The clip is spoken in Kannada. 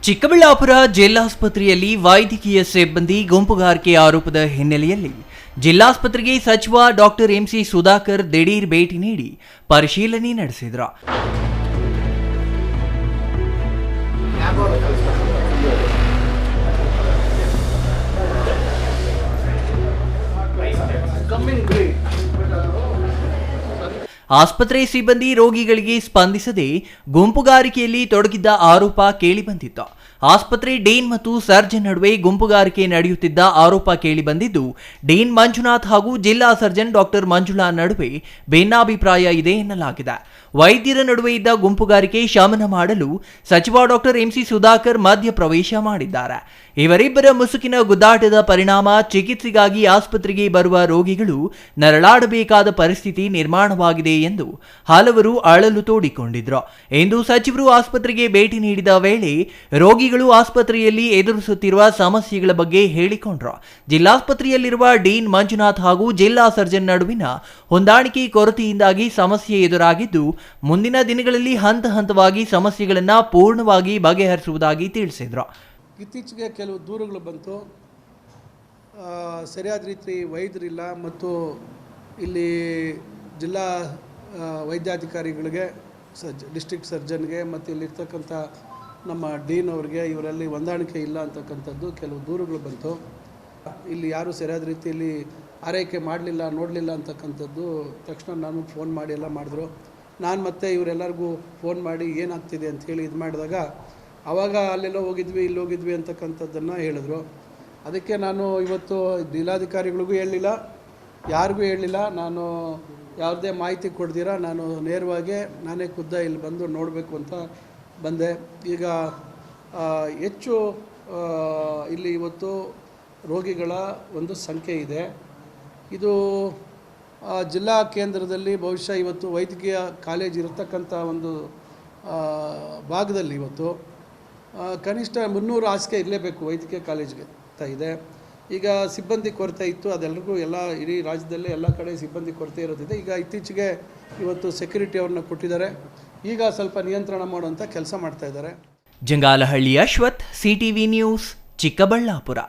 ಚಿಕ್ಕಬಳ್ಳಾಪುರ ಜಿಲ್ಲಾಸ್ಪತ್ರೆಯಲ್ಲಿ ವೈದ್ಯಕೀಯ ಸಿಬ್ಬಂದಿ ಗುಂಪುಗಾರಿಕೆ ಆರೋಪದ ಹಿನ್ನೆಲೆಯಲ್ಲಿ ಜಿಲ್ಲಾಸ್ಪತ್ರೆಗೆ ಸಚಿವ ಡಾಕ್ಟರ್ ಎಂಸಿ ಸುಧಾಕರ್ ದಿಢೀರ್ ಭೇಟಿ ನೀಡಿ ಪರಿಶೀಲನೆ ನಡೆಸಿದರು. ಆಸ್ಪತ್ರೆ ಸಿಬ್ಬಂದಿ ರೋಗಿಗಳಿಗೆ ಸ್ಪಂದಿಸದೆ ಗುಂಪುಗಾರಿಕೆಯಲ್ಲಿ ತೊಡಗಿದ್ದ ಆರೋಪ ಕೇಳಿಬಂದಿತ್ತು. ಆಸ್ಪತ್ರೆ ಡೀನ್ ಮತ್ತು ಸರ್ಜನ್ ನಡುವೆ ಗುಂಪುಗಾರಿಕೆ ನಡೆಯುತ್ತಿದ್ದ ಆರೋಪ ಕೇಳಿಬಂದಿದ್ದು, ಡೀನ್ ಮಂಜುನಾಥ್ ಹಾಗೂ ಜಿಲ್ಲಾ ಸರ್ಜನ್ ಡಾಕ್ಟರ್ ಮಂಜುಳಾ ನಡುವೆ ಭಿನ್ನಾಭಿಪ್ರಾಯ ಇದೆ ಎನ್ನಲಾಗಿದೆ. ವೈದ್ಯರ ನಡುವೆ ಇದ್ದ ಗುಂಪುಗಾರಿಕೆ ಶಮನ ಮಾಡಲು ಸಚಿವ ಡಾಕ್ಟರ್ ಎಂಸಿ ಸುಧಾಕರ್ ಮಧ್ಯ ಪ್ರವೇಶ ಮಾಡಿದ್ದಾರೆ. ಇವರಿಬ್ಬರ ಮುಸುಕಿನ ಗುದ್ದಾಟದ ಪರಿಣಾಮ ಚಿಕಿತ್ಸೆಗಾಗಿ ಆಸ್ಪತ್ರೆಗೆ ಬರುವ ರೋಗಿಗಳು ನರಳಾಡಬೇಕಾದ ಪರಿಸ್ಥಿತಿ ನಿರ್ಮಾಣವಾಗಿದೆ ಎಂದು ಹಲವರು ಅಳಲು ತೋಡಿಕೊಂಡಿದ್ರು. ಇಂದು ಸಚಿವರು ಆಸ್ಪತ್ರೆಗೆ ಭೇಟಿ ನೀಡಿದ ವೇಳೆ ರೋಗಿಗಳು ಆಸ್ಪತ್ರೆಯಲ್ಲಿ ಎದುರಿಸುತ್ತಿರುವ ಸಮಸ್ಯೆಗಳ ಬಗ್ಗೆ ಹೇಳಿಕೊಂಡ್ರು. ಜಿಲ್ಲಾಸ್ಪತ್ರೆಯಲ್ಲಿರುವ ಡೀನ್ ಮಂಜುನಾಥ್ ಹಾಗೂ ಜಿಲ್ಲಾ ಸರ್ಜನ್ ನಡುವಿನ ಹೊಂದಾಣಿಕೆ ಕೊರತೆಯಿಂದಾಗಿ ಸಮಸ್ಯೆ ಎದುರಾಗಿದ್ದು, ಮುಂದಿನ ದಿನಗಳಲ್ಲಿ ಹಂತ ಹಂತವಾಗಿ ಸಮಸ್ಯೆಗಳನ್ನು ಪೂರ್ಣವಾಗಿ ಬಗೆಹರಿಸುವುದಾಗಿ ತಿಳಿಸಿದ್ರು. ಇತ್ತೀಚೆಗೆ ಕೆಲವು ದೂರುಗಳು ಬಂತು. ಸರಿಯಾದ ರೀತಿ ವೈದ್ಯರಿಲ್ಲ ಮತ್ತು ಇಲ್ಲಿ ಜಿಲ್ಲಾ ವೈದ್ಯಾಧಿಕಾರಿಗಳಿಗೆ, ಡಿಸ್ಟ್ರಿಕ್ಟ್ ಸರ್ಜನ್ಗೆ ಮತ್ತು ಇಲ್ಲಿರ್ತಕ್ಕಂಥ ನಮ್ಮ ಡೀನ್ ಅವ್ರಿಗೆ ಇವರಲ್ಲಿ ಹೊಂದಾಣಿಕೆ ಇಲ್ಲ ಅಂತಕ್ಕಂಥದ್ದು ಕೆಲವು ದೂರುಗಳು ಬಂತು. ಇಲ್ಲಿ ಯಾರೂ ಸರಿಯಾದ ರೀತಿಯಲ್ಲಿ ಆರೈಕೆ ಮಾಡಲಿಲ್ಲ, ನೋಡಲಿಲ್ಲ ಅಂತಕ್ಕಂಥದ್ದು ತಕ್ಷಣ ನಾನು ಫೋನ್ ಮಾಡಿ ಎಲ್ಲ ಮಾಡಿದ್ರು. ನಾನು ಮತ್ತೆ ಇವರೆಲ್ಲರಿಗೂ ಫೋನ್ ಮಾಡಿ ಏನಾಗ್ತಿದೆ ಅಂಥೇಳಿ ಇದು ಮಾಡಿದಾಗ ಆವಾಗ ಅಲ್ಲೆಲ್ಲೋ ಹೋಗಿದ್ವಿ, ಇಲ್ಲಿ ಹೋಗಿದ್ವಿ ಅಂತಕ್ಕಂಥದ್ದನ್ನು ಹೇಳಿದ್ರು. ಅದಕ್ಕೆ ನಾನು ಇವತ್ತು ಜಿಲ್ಲಾಧಿಕಾರಿಗಳಿಗೂ ಹೇಳಲಿಲ್ಲ, ಯಾರಿಗೂ ಹೇಳಲಿಲ್ಲ. ನಾನು ಯಾವುದೇ ಮಾಹಿತಿ ಕೊಡ್ದಿರ ನಾನು ನೇರವಾಗಿ ನಾನೇ ಇಲ್ಲಿ ಬಂದು ನೋಡಬೇಕು ಅಂತ ಬಂದೆ. ಈಗ ಹೆಚ್ಚು ಇಲ್ಲಿ ಇವತ್ತು ರೋಗಿಗಳ ಒಂದು ಸಂಖ್ಯೆ ಇದೆ. ಇದು ಜಿಲ್ಲಾ ಕೇಂದ್ರದಲ್ಲಿ ಬಹುಶಃ ಇವತ್ತು ವೈದ್ಯಕೀಯ ಕಾಲೇಜ್ ಇರತಕ್ಕಂಥ ಒಂದು ಭಾಗದಲ್ಲಿ ಇವತ್ತು ಕನಿಷ್ಠ 300 ಹಾಸಿಗೆ ಇರಲೇಬೇಕು ವೈದ್ಯಕೀಯ ಕಾಲೇಜ್ಗೆ ಅಂತ ಇದೆ. ಈಗ ಸಿಬ್ಬಂದಿ ಕೊರತೆ ಇತ್ತು, ಅದೆಲ್ಲರಿಗೂ ಇಡೀ ರಾಜ್ಯದಲ್ಲೇ ಎಲ್ಲ ಕಡೆ ಸಿಬ್ಬಂದಿ ಕೊರತೆ ಇರೋದಿದೆ. ಈಗ ಇತ್ತೀಚೆಗೆ ಇವತ್ತು ಸೆಕ್ಯೂರಿಟಿ ಅವ್ರನ್ನ ಕೊಟ್ಟಿದ್ದಾರೆ. ಈಗ ಸ್ವಲ್ಪ ನಿಯಂತ್ರಣ ಮಾಡುವಂಥ ಕೆಲಸ ಮಾಡ್ತಾ ಇದ್ದಾರೆ. Jangalahalli Ashwath, CTV news, Chikkaballapur.